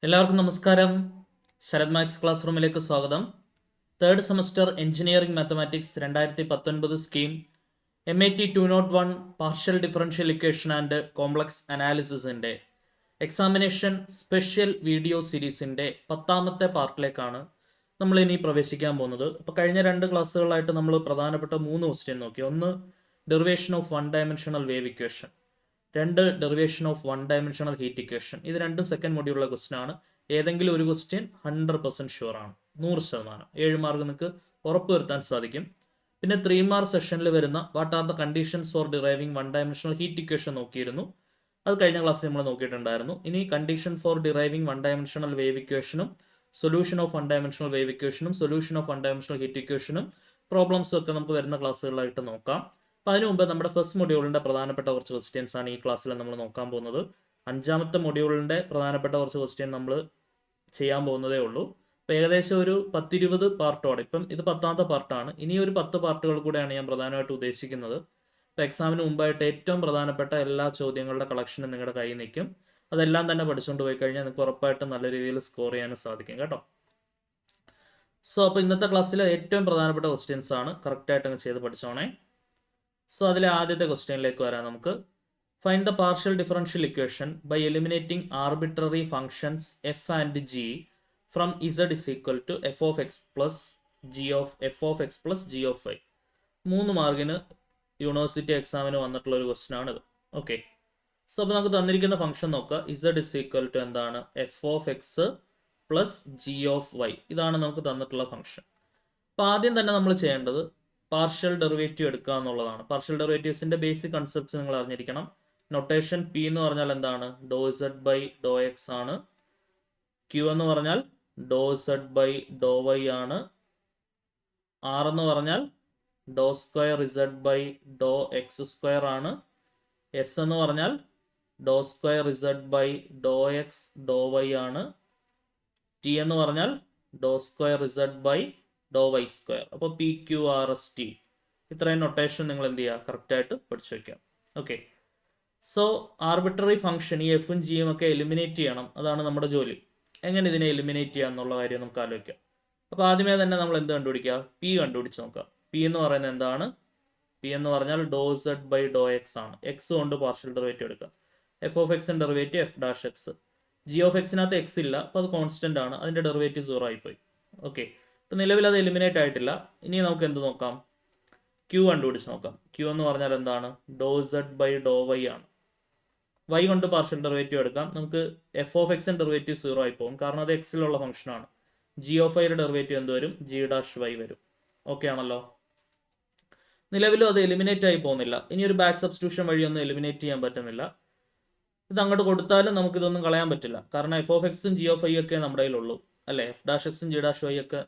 എല്ലാവർക്കും നമസ്കാരം. Sarath maths class റൂമിലേക്ക് സ്വാഗതം. Third semester engineering mathematics 2019 scheme MIT 201 partial differential equation and complex അനാലിസിസിൻ്റെ എക്സാമിനേഷൻ സ്പെഷ്യൽ വീഡിയോ സീരീസിൻ്റെ 10ാമത്തെ പാർട്ടിലേക്കാണ് നമ്മൾ ഇനി പ്രവേശിക്കാൻ പോകുന്നത്. അപ്പോൾ കഴിഞ്ഞ 2 ക്ലാസ്സുകളായിട്ട് നമ്മൾ പ്രധാനപ്പെട്ട 3 ക്വസ്റ്റ്യൻ നോക്കി. ഒന്ന് derivation of one dimensional wave equation, 2 derivation of one dimensional heat equation. ഇത് രണ്ടും സെക്കൻഡ് മൊഡ്യൂളിലെ ക്വസ്റ്റ്യൻ ആണ്. ഏതെങ്കിലും ഒരു ക്വസ്റ്റ്യൻ 100% ഷുവർ ആണ്, 100%. 7 മാർക്ക് നിങ്ങൾക്ക് ഉറപ്പ് വരുത്താൻ സാധിക്കും. പിന്നെ 3 മാർക്ക് സെഷനിൽ വരുന്ന what are the conditions for deriving one dimensional heat equation നോക്കിയിരുന്നു. അത് കഴിഞ്ഞ ക്ലാസ്സിൽ നമ്മൾ നോക്കിയിട്ടുണ്ടായിരുന്നു. ഇനി condition for deriving one dimensional wave ഇക്വേഷനും solution of one dimensional wave ഇക്വേഷനും solution of one dimensional heat ഇക്വേഷനും പ്രോബ്ലംസും ഒക്കെ നമുക്ക് വരുന്ന ക്ലാസ്സുകളായിട്ട് നോക്കാം. അപ്പോൾ അതിനു മുമ്പ് നമ്മുടെ ഫസ്റ്റ് മൊഡ്യൂളിൻ്റെ പ്രധാനപ്പെട്ട കുറച്ച് ക്വസ്റ്റ്യൻസ് ആണ് ഈ ക്ലാസ്സിൽ നമ്മൾ നോക്കാൻ പോകുന്നത്. 5ാമത്തെ മൊഡ്യൂളിൻ്റെ പ്രധാനപ്പെട്ട കുറച്ച് ക്വസ്റ്റ്യൻ നമ്മൾ ചെയ്യാൻ പോകുന്നതേ ഉള്ളൂ. അപ്പോൾ ഏകദേശം ഒരു 10-20 പാർട്ടോടെ, ഇപ്പം ഇത് 10ാമത്തെ പാർട്ടാണ്, ഇനി ഒരു 10 പാർട്ടുകൾ കൂടെയാണ് ഞാൻ പ്രധാനമായിട്ട് ഉദ്ദേശിക്കുന്നത്. അപ്പോൾ എക്സാമിന് മുമ്പായിട്ട് ഏറ്റവും പ്രധാനപ്പെട്ട എല്ലാ ചോദ്യങ്ങളുടെ കളക്ഷനും നിങ്ങളുടെ കയ്യിൽ നിൽക്കും. അതെല്ലാം തന്നെ പഠിച്ചുകൊണ്ട് പോയി കഴിഞ്ഞാൽ നിങ്ങൾക്ക് ഉറപ്പായിട്ടും നല്ല രീതിയിൽ സ്കോർ ചെയ്യാനും സാധിക്കും കേട്ടോ. സോ അപ്പോൾ ഇന്നത്തെ ക്ലാസ്സിൽ ഏറ്റവും പ്രധാനപ്പെട്ട ക്വസ്റ്റ്യൻസ് ആണ്, കറക്റ്റായിട്ട് അങ്ങ് ചെയ്ത് പഠിച്ചോണേ. സോ അതിലെ ആദ്യത്തെ ക്വസ്റ്റ്യനിലേക്ക് വരാം നമുക്ക്. Find the partial differential equation by eliminating arbitrary functions F and G from Z is equal to F of X plus G of Y. 3 മാർക്കിന് യൂണിവേഴ്സിറ്റി എക്സാമിന് വന്നിട്ടുള്ള ഒരു ക്വസ്റ്റ്യൻ ആണിത്. ഓക്കെ, സോ അപ്പോൾ നമുക്ക് തന്നിരിക്കുന്ന ഫംഗ്ഷൻ നോക്കുക. ഇസഡ് ഇസ് ഈക്വൽ ടു എന്താണ്? F of X plus G of Y. ഇതാണ് നമുക്ക് തന്നിട്ടുള്ള ഫംഗ്ഷൻ. അപ്പോൾ ആദ്യം തന്നെ നമ്മൾ ചെയ്യേണ്ടത് പാർഷ്യൽ ഡെറിവേറ്റീവ് എടുക്കുക എന്നുള്ളതാണ്. പാർഷ്യൽ ഡെറിവേറ്റീവ്സിൻ്റെ ബേസിക് കൺസെപ്റ്റ്സ് നിങ്ങൾ അറിഞ്ഞിരിക്കണം. നൊട്ടേഷൻ പി എന്ന് പറഞ്ഞാൽ എന്താണ്? ഡോ ഇസഡ് ബൈ ഡോ എക്സ് ആണ്. ക്യൂ എന്ന് പറഞ്ഞാൽ ഡോ ഇസഡ് ബൈ ഡോ വൈ ആണ്. ആർ എന്ന് പറഞ്ഞാൽ ഡോ square Z by Dr X square ആണ്. എസ് എന്ന് പറഞ്ഞാൽ ഡോ square Z by Dr X ഡോ വൈ ആണ്. ടി എന്ന് പറഞ്ഞാൽ ഡോ square Z by Dr Y square. അപ്പോൾ P Q R S T, ഇത്രയും നൊട്ടേഷൻ നിങ്ങൾ എന്ത് ചെയ്യുക? കറക്റ്റായിട്ട് പഠിച്ചു വയ്ക്കാം. ഓക്കെ, സോ ആർബിട്രറി ഫംഗ്ഷൻ ഈ എഫും ജിയും ഒക്കെ എലിമിനേറ്റ് ചെയ്യണം, അതാണ് നമ്മുടെ ജോലി. എങ്ങനെ ഇതിനെ എലിമിനേറ്റ് ചെയ്യാം എന്നുള്ള കാര്യം നമുക്ക് ആലോചിക്കാം. അപ്പോൾ ആദ്യമേ തന്നെ നമ്മൾ എന്ത് കണ്ടുപിടിക്കുക? പി കണ്ടുപിടിച്ച് നോക്കാം. പി എന്ന് പറയുന്നത് എന്താണ്? പി എന്ന് പറഞ്ഞാൽ ഡോ സെഡ് ബൈ ഡോ എക്സ് ആണ്. എക്സ് കൊണ്ട് പാർഷ്യൽ ഡെറിവേറ്റീവ് എടുക്കുക. എഫ് ഓഫ് എക്സിൻ്റെ derivative F dash X. G of എക്സിനകത്ത് എക്സ് ഇല്ല, അപ്പോൾ അത് കോൺസ്റ്റൻ്റ് ആണ്, അതിൻ്റെ ഡെറിവേറ്റീവ് 0 ആയിപ്പോയി. ഓക്കെ, ഇപ്പം നിലവിൽ അത് എലിമിനേറ്റ് ആയിട്ടില്ല. ഇനി നമുക്ക് എന്ത് നോക്കാം? ക്യൂ കണ്ടുപിടിച്ച് നോക്കാം. ക്യൂ എന്ന് പറഞ്ഞാൽ എന്താണ്? ഡോ സെഡ് ബൈ ഡോ വൈ ആണ്. വൈ കൊണ്ട് പാർഷ്യൽ ഡെറിവേറ്റീവ് എടുക്കാം. നമുക്ക് എഫ് ഓഫ് എക്സിൻ്റെ ഡെറിവേറ്റീവ് 0 ആയി പോകും, കാരണം അത് എക്സിലുള്ള ഫംഗ്ഷനാണ്. ജി ഓഫ് വൈയുടെ ഡെറിവേറ്റീവ് എന്ത് വരും? ജി ഡാഷ് വൈ വരും. ഓക്കെ ആണല്ലോ. നിലവിലും അത് എലിമിനേറ്റ് ആയി പോകുന്നില്ല. ഇനി ഒരു ബാക്ക് സബ്സ്റ്റിറ്റ്യൂഷൻ വഴിയൊന്നും എലിമിനേറ്റ് ചെയ്യാൻ പറ്റുന്നില്ല. ഇത് അങ്ങോട്ട് കൊടുത്താലും നമുക്കിതൊന്നും കളയാൻ പറ്റില്ല, കാരണം എഫ് ഓഫ് എക്സും ജി ഓഫ് ഐ ഒക്കെ നമ്മുടെ കയ്യിലുള്ളൂ അല്ലേ. എഫ് ഡാഷ് എക്സും ജി ഡാഷ് വൈ ഒക്കെ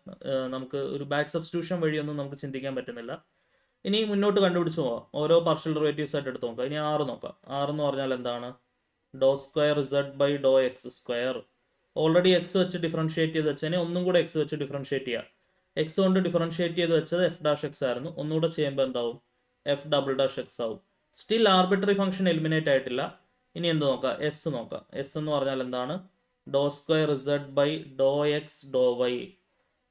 നമുക്ക് ഒരു ബാക്ക് സബ്സ്റ്റിറ്റ്യൂഷൻ വഴിയൊന്നും നമുക്ക് ചിന്തിക്കാൻ പറ്റുന്നില്ല. ഇനി മുന്നോട്ട് കണ്ടുപിടിച്ച് പോകാം. ഓരോ പാർഷ്യൽ ഡെറിവേറ്റീവ്സ് ആയിട്ട് എടുത്ത് നോക്കാം. ഇനി 6 നോക്കാം. 6 എന്ന് പറഞ്ഞാൽ എന്താണ്? ഡോ square Z by Dr X square. Already X വെച്ച് ഡിഫറൻഷിയേറ്റ് ചെയ്ത് വെച്ചതിനെ ഒന്നും കൂടെ എക്സ് വെച്ച് ഡിഫറൻഷിയേറ്റ് ചെയ്യുക. എക്സ് കൊണ്ട് ഡിഫറൻഷിയേറ്റ് ചെയ്ത് വെച്ചത് എഫ് ഡാഷ് എക്സ് ആയിരുന്നു. ഒന്നുകൂടെ ചെയ്യുമ്പോൾ എന്താവും? എഫ് ഡബിൾ ഡാഷ് എക്സ് ആവും. സ്റ്റിൽ ആർബിട്രറി ഫംഗ്ഷൻ എലിമിനേറ്റ് ആയിട്ടില്ല. ഇനി എന്ത് നോക്കാം? എസ് നോക്കാം. എസ് എന്ന് പറഞ്ഞാൽ എന്താണ്? ഡോ square Z by Dr X ഡോ വൈ.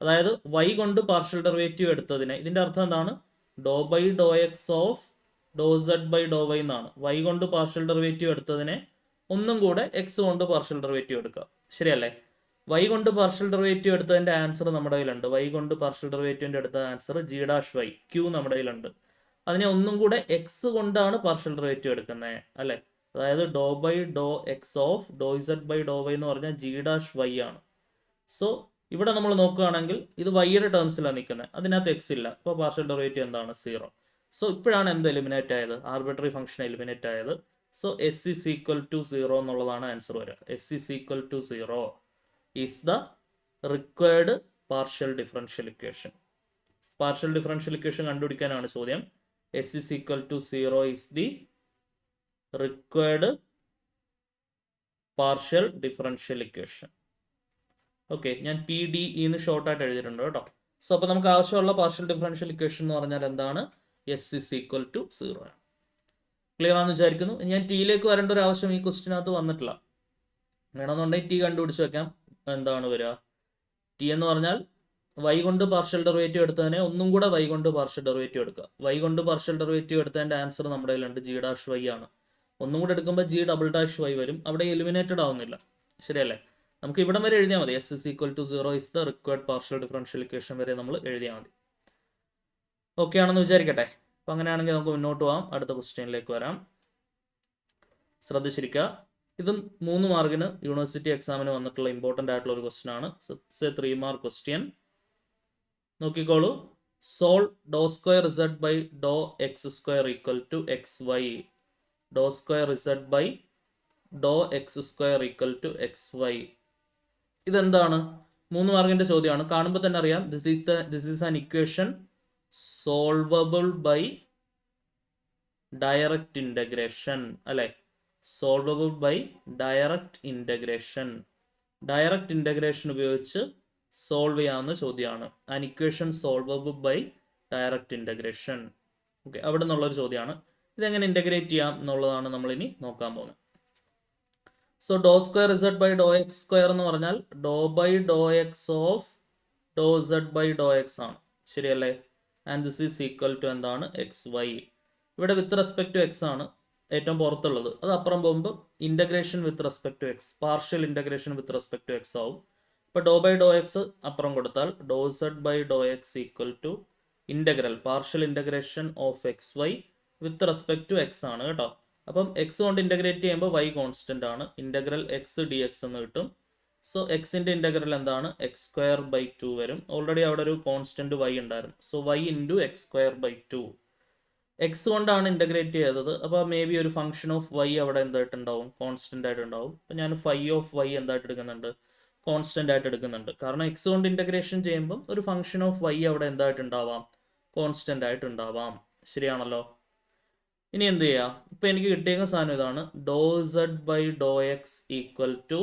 അതായത് വൈ കൊണ്ട് പാർഷ്യൽ ഡെറിവേറ്റീവ് എടുത്തതിനെ, ഇതിൻ്റെ അർത്ഥം എന്താണ്? ഡോ ബൈ ഡോ എക്സ് ഓഫ് ഡോ സെഡ് ബൈ ഡോ വൈ എന്നാണ്. വൈ കൊണ്ട് പാർഷ്യൽ ഡെറിവേറ്റീവ് എടുത്തതിനെ ഒന്നും കൂടെ എക്സ് കൊണ്ട് പാർഷ്യൽ ഡെറിവേറ്റീവ് എടുക്കുക. ശരിയല്ലേ? വൈ കൊണ്ട് പാർഷ്യൽ ഡെറിവേറ്റീവ് എടുത്തതിൻ്റെ ആൻസർ നമ്മുടെ കയ്യിലുണ്ട്. വൈ കൊണ്ട് പാർഷ്യൽ ഡെറിവേറ്റീവിൻ്റെ എടുത്ത answer G dash Y, Q നമ്മുടെ കയ്യിലുണ്ട്. അതിനെ ഒന്നും കൂടെ എക്സ് കൊണ്ടാണ് പാർഷ്യൽ ഡെറിവേറ്റീവ് എടുക്കുന്നത് അല്ലേ. അതായത് doh by Dr X of doh Z by Dr y എന്ന് പറഞ്ഞാൽ ജി ഡാഷ് വൈ ആണ്. സോ ഇവിടെ നമ്മൾ നോക്കുകയാണെങ്കിൽ ഇത് വൈയുടെ ടേംസിലാണ് നിൽക്കുന്നത്, അതിനകത്ത് എക്സ് ഇല്ല. അപ്പോൾ പാർഷ്യൽ ഡെറിവേറ്റീവ് എന്താണ്? 0. സോ ഇപ്പോഴാണ് എന്ത് എലിമിനേറ്റ് ആയത്? ആർബിട്രറി ഫംഗ്ഷൻ എലിമിനേറ്റ് ആയത്. So s is equal to 0 എന്നുള്ളതാണ് ആൻസർ വരിക. S is equal to 0 is the required partial differential equation. Partial differential equation കണ്ടുപിടിക്കാനാണ് ചോദ്യം. S is equal to 0 is the required partial differential equation. Okay, ഞാൻ P D എന്ന് ഷോർട്ടായിട്ട് എഴുതിയിട്ടുണ്ട് കേട്ടോ. So അപ്പോൾ നമുക്ക് ആവശ്യമുള്ള പാർഷ്യൽ ഡിഫറൻഷ്യൽ ഇക്വേഷൻ എന്ന് പറഞ്ഞാൽ എന്താണ്? എസ് ഇസ് ഈക്വൽ ടു 0 ആണ്. ക്ലിയർ ആണെന്ന് വിചാരിക്കുന്നു. ഞാൻ ടിയിലേക്ക് വരേണ്ട ഒരു ആവശ്യം ഈ ക്വസ്റ്റിനകത്ത് വന്നിട്ടില്ല. വേണമെന്നുണ്ടെങ്കിൽ ടി കണ്ടുപിടിച്ച് വെക്കാം. എന്താണ് വരിക? ടി എന്ന് പറഞ്ഞാൽ y കൊണ്ട് പാർഷ്യൽ ഡെറിവേറ്റീവ് എടുത്തതിനെ ഒന്നും കൂടെ y കൊണ്ട് പാർഷ്യൽ ഡെറിവേറ്റീവ് എടുക്കുക. y കൊണ്ട് പാർഷ്യൽ ഡെറിവേറ്റീവ് എടുത്തതിൻ്റെ ആൻസർ നമ്മുടെ കയ്യിലുണ്ട്, ജി ഡാഷ് വൈ ആണ്. ഒന്നും കൂടെ എടുക്കുമ്പോൾ ജി ഡബിൾ ഡാഷ് വൈ വരും. അവിടെ എലിമിനേറ്റഡ് ആവുന്നില്ല, ശരിയല്ലേ? നമുക്ക് ഇവിടം വരെ എഴുതിയാൽ മതി. S is equal to 0 is the required partial differential equation വരെ നമ്മൾ എഴുതിയാൽ മതി. ഓക്കെ ആണെന്ന് വിചാരിക്കട്ടെ. അപ്പം അങ്ങനെയാണെങ്കിൽ നമുക്ക് മുന്നോട്ട് പോകാം. അടുത്ത ക്വസ്റ്റ്യനിലേക്ക് വരാം. ശ്രദ്ധിച്ചിരിക്കുക. ഇതും 3 മാർക്കിന് യൂണിവേഴ്സിറ്റി എക്സാമിന് വന്നിട്ടുള്ള ഇമ്പോർട്ടൻ്റ് ആയിട്ടുള്ള ഒരു ക്വസ്റ്റ്യൻ ആണ്. 3 മാർക്ക് ക്വസ്റ്റ്യൻ. നോക്കിക്കോളൂ. Sol doh square Z by Dr X square equal to x y. Doh square Z by Dr X square equal to x y. ഇതെന്താണ്? 3 മാർക്കിന്റെ ചോദ്യമാണ്. കാണുമ്പോൾ തന്നെ അറിയാം, this is an equation solvable by direct integration, അല്ലെ? Solvable by direct integration. Direct integration ഉപയോഗിച്ച് solve ചെയ്യാവുന്ന ചോദ്യമാണ്. An equation solvable by direct integration. Okay, അവിടെ നിന്നുള്ളൊരു ചോദ്യമാണ്. ഇതെങ്ങനെ ഇൻ്റഗ്രേറ്റ് ചെയ്യാം എന്നുള്ളതാണ് നമ്മളിനി നോക്കാൻ പോകുന്നത്. So doh square Z by Dr X square എന്ന് പറഞ്ഞാൽ doh by Dr X of doh Z by Dr X ആണ്, ശരിയല്ലേ? And this is equal to എന്താണ്? X y. ഇവിടെ വിത്ത് റെസ്പെക്ട് ടു എക്സ് ആണ് ഏറ്റവും പുറത്തുള്ളത്. അത് അപ്പുറം പോകുമ്പോൾ integration with respect to x, partial integration with respect to x ആവും. ഇപ്പോൾ ഡോ ബൈ ഡോ എക്സ് അപ്പുറം കൊടുത്താൽ doh Z by Dr x equal to integral partial integration of x y with respect to X ആണ് കേട്ടോ. അപ്പം x കൊണ്ട് integrate ചെയ്യുമ്പോൾ y constant ആണ്. ഇൻ്റഗ്രൽ എക്സ് ഡി എക്സ് എന്ന് കിട്ടും. സോ എക്സിൻ്റെ ഇൻ്റഗ്രൽ എന്താണ്? എക്സ് സ്ക്വയർ ബൈ 2 വരും. ഓൾറെഡി അവിടെ ഒരു കോൺസ്റ്റൻറ്റ് വൈ ഉണ്ടായിരുന്നു. So Y into X square by 2. X കൊണ്ടാണ് ഇൻ്റഗ്രേറ്റ് ചെയ്തത്. അപ്പോൾ മേ ബി ഒരു ഫംഗ്ഷൻ ഓഫ് വൈ അവിടെ എന്തായിട്ടുണ്ടാവും? കോൺസ്റ്റൻ്റ് ആയിട്ടുണ്ടാവും. അപ്പോൾ ഞാൻ ഫൈ ഓഫ് വൈ എന്തായിട്ട് എടുക്കുന്നുണ്ട്? കോൺസ്റ്റൻ്റ് ആയിട്ട് എടുക്കുന്നുണ്ട്. കാരണം എക്സ് കൊണ്ട് ഇൻ്റഗ്രേഷൻ ചെയ്യുമ്പം ഒരു ഫംഗ്ഷൻ ഓഫ് വൈ അവിടെ എന്തായിട്ടുണ്ടാവാം? കോൺസ്റ്റൻ്റ് ആയിട്ടുണ്ടാവാം. ശരിയാണല്ലോ? ഇനി എന്ത് ചെയ്യാം? ഇപ്പം എനിക്ക് കിട്ടിയ സാധനം ഇതാണ്. Doh Z by Dr x equal to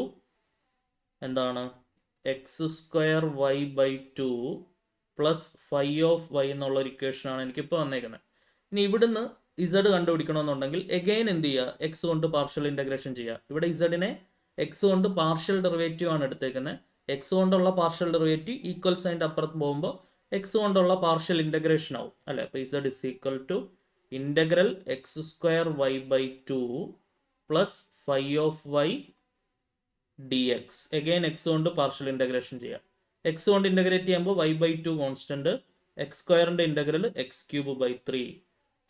എന്താണ്? X square y by 2 plus phi of y എന്നുള്ളൊരു ഇക്വേഷനാണ് എനിക്കിപ്പോൾ വന്നേക്കുന്നത്. ഇനി ഇവിടുന്ന് ഇസഡ് കണ്ടുപിടിക്കണമെന്നുണ്ടെങ്കിൽ എഗെയിൻ എന്ത് ചെയ്യുക? എക്സ് കൊണ്ട് പാർഷ്യൽ ഇൻ്റഗ്രേഷൻ ചെയ്യുക. ഇവിടെ ഇസഡിനെ എക്സ് കൊണ്ട് പാർഷ്യൽ ഡെറിവേറ്റീവ് ആണ് എടുത്തേക്കുന്നത്. എക്സ് കൊണ്ടുള്ള പാർഷ്യൽ ഡെറിവേറ്റീവ് ഈക്വൽ സൈൻ്റെ അപ്പുറത്ത് പോകുമ്പോൾ എക്സ് കൊണ്ടുള്ള പാർഷ്യൽ ഇൻ്റഗ്രേഷൻ ആവും, അല്ലേ? അപ്പോൾ z is equal to integral x square y by 2 plus phi of y d x. Again X കൊണ്ട് പാർഷ്യൽ ഇൻ്റഗ്രേഷൻ ചെയ്യാം. എക്സ് കൊണ്ട് ഇൻ്റഗ്രേറ്റ് ചെയ്യുമ്പോൾ വൈ ബൈ 2 കോൺസ്റ്റൻറ്റ്, എക്സ് സ്ക്വയറിൻ്റെ integral x cube by 3.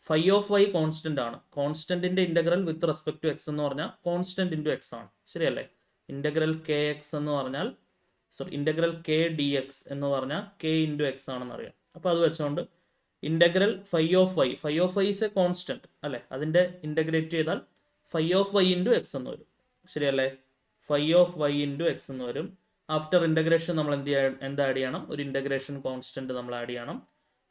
Phi of y constant ആണ്. കോൺസ്റ്റൻറ്റിൻ്റെ integral with respect to x എന്ന് പറഞ്ഞാൽ constant into X ആണ്, ശരിയല്ലേ? ഇൻ്റഗ്രൽ കെ എക്സ് എന്ന് പറഞ്ഞാൽ ഇൻ്റഗ്രൽ കെ ഡി എക്സ് എന്ന് പറഞ്ഞാൽ കെ ഇൻറ്റു എക്സ് ആണെന്ന് അറിയാം. അപ്പോൾ അത് വെച്ചുകൊണ്ട് integral phi of Y is a constant, അല്ലേ? അതിൻ്റെ ഇൻ്റഗ്രേറ്റ് ചെയ്താൽ phi of Y into X എന്ന് വരും, ശരിയല്ലേ? Phi of Y into X എന്ന് വരും. ആഫ്റ്റർ ഇൻ്റഗ്രേഷൻ നമ്മൾ എന്ത് ആഡ് ചെയ്യണം? ഒരു ഇൻ്റഗ്രേഷൻ കോൺസ്റ്റൻറ്റ് നമ്മൾ ആഡ് ചെയ്യണം.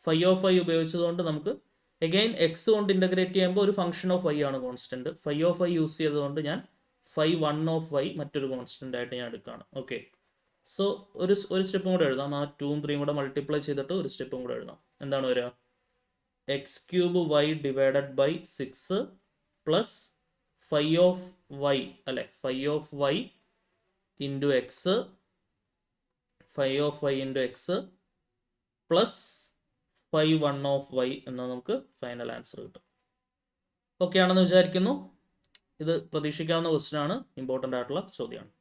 ഫൈ ഓഫ് വൈ ഉപയോഗിച്ചതുകൊണ്ട് നമുക്ക് എഗെയിൻ എക്സ് കൊണ്ട് ഇൻ്റഗ്രേറ്റ് ചെയ്യുമ്പോൾ ഒരു ഫംഗ്ഷൻ ഓഫ് വൈ ആണ് constant. Phi of Y use ചെയ്തുകൊണ്ട് ഞാൻ ഫൈ 1 ഓഫ് വൈ മറ്റൊരു കോൺസ്റ്റൻ്റ് ആയിട്ട് ഞാൻ എടുക്കുകയാണ്. ഓക്കെ, സോ ഒരു സ്റ്റെപ്പും കൂടെ എഴുതാം. ആ 2ഉം 3ഉം കൂടെ മൾട്ടിപ്ലൈ ചെയ്തിട്ട് ഒരു സ്റ്റെപ്പും കൂടെ എഴുതാം. എന്താണ് വരിക? X cube y divided by 6 plus phi of y, അല്ലെ? Phi of Y into x, phi of Y into x plus phi 1 of y എന്ന് നമുക്ക് ഫൈനൽ ആൻസർ കിട്ടും. ഓക്കെ ആണെന്ന് വിചാരിക്കുന്നു. ഇത് പ്രതീക്ഷിക്കാവുന്ന ക്വസ്റ്റ്യൻ ആണ്, ഇമ്പോർട്ടൻ്റ് ആയിട്ടുള്ള ചോദ്യമാണ്.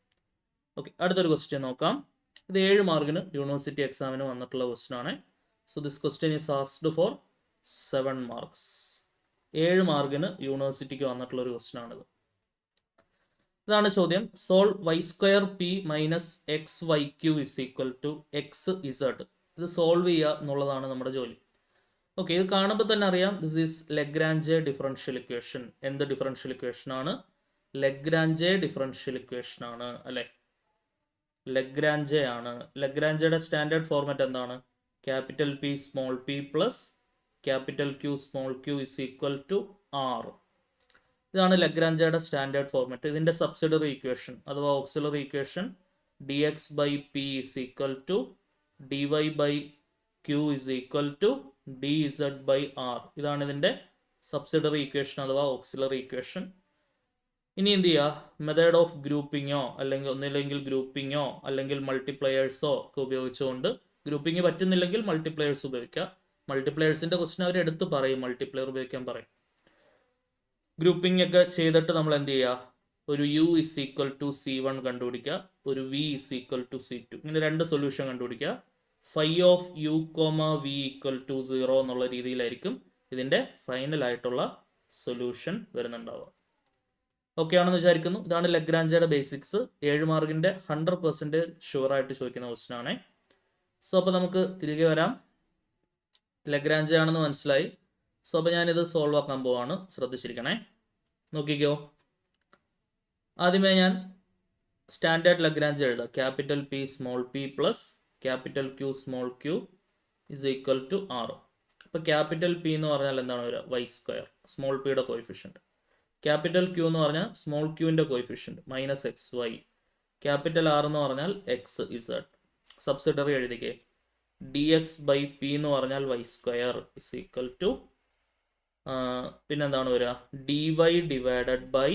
ഓക്കെ, അടുത്തൊരു ക്വസ്റ്റ്യൻ നോക്കാം. ഇത് 7 മാർക്കിന് യൂണിവേഴ്സിറ്റി എക്സാമിന് വന്നിട്ടുള്ള ക്വസ്റ്റ്യൻ ആണ്. So this question is asked for 7 marks. 7 മാർക്കിന് യൂണിവേഴ്സിറ്റിക്ക് വന്നിട്ടുള്ള ഒരു ക്വസ്റ്റ്യൻ ആണിത്. ഇതാണ് ചോദ്യം. Solve Y square P minus X Y Q is equal to X Z. ഇത് സോൾവ് ചെയ്യുക എന്നുള്ളതാണ് നമ്മുടെ ജോലി. ഓക്കെ, ഇത് കാണുമ്പോൾ തന്നെ അറിയാം, this is Lagrange differential equation. എന്ത് ഡിഫറൻഷ്യൽ ഇക്വേഷൻ ആണ്? ലഗ്രാഞ്ചെ ഡിഫറൻഷ്യൽ ഇക്വേഷൻ ആണ്, അല്ലേ? ലഗ്രാഞ്ചെ ആണ്. ലഗ്രാഞ്ചയുടെ സ്റ്റാൻഡേർഡ് ഫോർമാറ്റ് എന്താണ്? Capital P small P plus capital Q small Q is equal to R. ഇതാണ് ലഗ്രാഞ്ചയുടെ സ്റ്റാൻഡേർഡ് ഫോർമാറ്റ്. ഇതിൻ്റെ സബ്സിഡറി ഇക്വേഷൻ അഥവാ auxiliary equation D X by P is equal to D Y by Q is equal to D Z by R. ഇതാണ് ഇതിൻ്റെ subsidiary equation അഥവാ auxiliary equation. ഇനി എന്ത് ചെയ്യുക, മെത്തേഡ് ഓഫ് ഗ്രൂപ്പിങ്ങോ അല്ലെങ്കിൽ ഒന്നില്ലെങ്കിൽ ഗ്രൂപ്പിങ്ങോ അല്ലെങ്കിൽ മൾട്ടിപ്ലയേഴ്സോ ഒക്കെ ഉപയോഗിച്ചുകൊണ്ട്, ഗ്രൂപ്പിംഗ് പറ്റുന്നില്ലെങ്കിൽ മൾട്ടിപ്ലയേഴ്സ് ഉപയോഗിക്കുക. മൾട്ടിപ്ലയേഴ്സിൻ്റെ ക്വസ്റ്റൻ അവർ എടുത്ത് പറയും, മൾട്ടിപ്ലയർ ഉപയോഗിക്കാൻ പറയും. ഗ്രൂപ്പിംഗ് ഒക്കെ ചെയ്തിട്ട് നമ്മൾ എന്ത് ചെയ്യുക, ഒരു u is equal to C1 കണ്ടുപിടിക്കുക, ഒരു v is equal to C2, ഇങ്ങനെ രണ്ട് സൊല്യൂഷൻ കണ്ടുപിടിക്കുക. Phi of u, v equal to 0 എന്നുള്ള രീതിയിലായിരിക്കും ഇതിൻ്റെ ഫൈനൽ ആയിട്ടുള്ള സൊല്യൂഷൻ വരുന്നുണ്ടാവുക. ഓക്കെ ആണെന്ന് വിചാരിക്കുന്നു. ഇതാണ് ലഗ്രാഞ്ചയുടെ ബേസിക്സ്. 7 മാർക്കിൻ്റെ 100% ഷുവറായിട്ട് ചോദിക്കുന്ന ക്വസ്റ്റൻ ആണ്. സോ അപ്പോൾ നമുക്ക് തിരികെ വരാം. ലഗ്രാഞ്ച ആണെന്ന് മനസ്സിലായി. സോ അപ്പോൾ ഞാനിത് സോൾവ് ആക്കാൻ പോവാണ്, ശ്രദ്ധിച്ചിരിക്കണേ. നോക്കിക്കോ, ആദ്യമേ ഞാൻ സ്റ്റാൻഡേർഡ് ലഗ്രാഞ്ച് എഴുതാം. Capital P small P plus capital Q small Q is equal to R. അപ്പോൾ ക്യാപിറ്റൽ പി എന്ന് പറഞ്ഞാൽ എന്താണ് വരിക, വൈ സ്ക്വയർ, സ്മോൾ പിയുടെ കോയിഫിഷ്യൻറ്റ്. ക്യാപിറ്റൽ ക്യൂ എന്ന് പറഞ്ഞാൽ സ്മോൾ ക്യൂവിൻ്റെ coefficient minus X y. Capital R എന്ന് പറഞ്ഞാൽ എക്സ് ഇസഡ്. സബ്സിഡറി എഴുതിക്കേ, ഡി എക്സ് ബൈ പി എന്ന് പറഞ്ഞാൽ y square is equal to പിന്നെന്താണ് വരിക, D Y divided by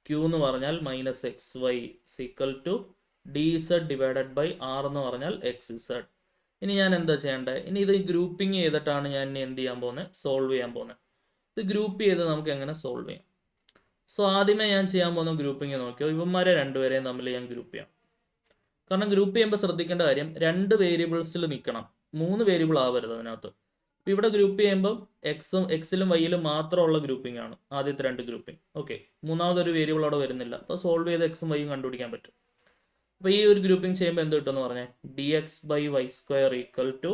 Q എന്ന് പറഞ്ഞാൽ minus X Y is equal to D Z divided by R എന്ന് പറഞ്ഞാൽ എക്സ് ഇസഡ്. ഇനി ഞാൻ എന്താ ചെയ്യേണ്ടത്, ഇനി ഇത് ഗ്രൂപ്പിംഗ് ചെയ്തിട്ടാണ് ഞാൻ ഇനി എന്ത് ചെയ്യാൻ പോകുന്നത്, സോൾവ് ചെയ്യാൻ പോകുന്നത്. ഇത് ഗ്രൂപ്പ് ചെയ്ത് നമുക്ക് എങ്ങനെ സോൾവ് ചെയ്യാം. സോ ആദ്യമേ ഞാൻ ചെയ്യാൻ പോകുന്ന ഗ്രൂപ്പിംഗ് നോക്കിയോ, ഇവന്മാരെ രണ്ടുപേരെയും തമ്മിൽ ഞാൻ ഗ്രൂപ്പ് ചെയ്യാം. കാരണം ഗ്രൂപ്പ് ചെയ്യുമ്പോൾ ശ്രദ്ധിക്കേണ്ട കാര്യം, 2 വേരിയബിൾസിൽ നിൽക്കണം, 3 വേരിയബിൾ ആവരുത് അതിനകത്ത്. അപ്പോൾ ഇവിടെ ഗ്രൂപ്പ് ചെയ്യുമ്പം എക്സിലും വൈയിലും മാത്രമുള്ള ഗ്രൂപ്പിംഗ് ആണ് ആദ്യത്തെ 2 ഗ്രൂപ്പിംഗ്. ഓക്കെ, മൂന്നാമതൊരു വേരിയബിൾ അവിടെ വരുന്നില്ല. അപ്പോൾ സോൾവ് ചെയ്ത് എക്സും വൈയും കണ്ടുപിടിക്കാൻ പറ്റും. അപ്പോൾ ഈ ഒരു ഗ്രൂപ്പിംഗ് ചെയ്യുമ്പോൾ എന്ത് കിട്ടുമെന്ന് പറഞ്ഞാൽ, D X by Y square equal to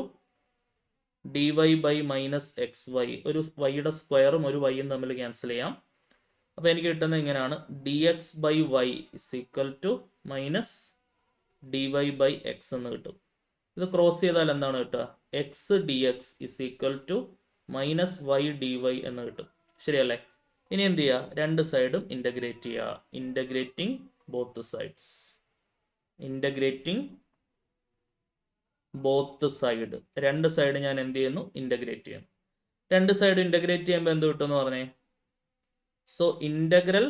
D Y by minus X Y. ഒരു വൈയുടെ സ്ക്വയറും ഒരു വൈയും തമ്മിൽ ക്യാൻസൽ ചെയ്യാം. അപ്പോൾ എനിക്ക് കിട്ടുന്നത് ഇങ്ങനെയാണ്, D X by Y is equal to minus D Y by X എന്ന് കിട്ടും. ഇത് ക്രോസ് ചെയ്താൽ എന്താണ് കിട്ടുക, X D X is equal to minus Y D Y എന്ന് കിട്ടും. ശരിയല്ലേ? ഇനി എന്ത് ചെയ്യുക, 2 സൈഡും ഇൻ്റഗ്രേറ്റ് ചെയ്യുക. Integrating both sides. Integrating both side, 2 side ഞാൻ എന്ത് ചെയ്യുന്നു, ഇൻ്റഗ്രേറ്റ് ചെയ്യുന്നു. 2 സൈഡ് ഇൻ്റഗ്രേറ്റ് ചെയ്യുമ്പോൾ എന്ത് കിട്ടുമെന്ന് പറഞ്ഞേ, so integral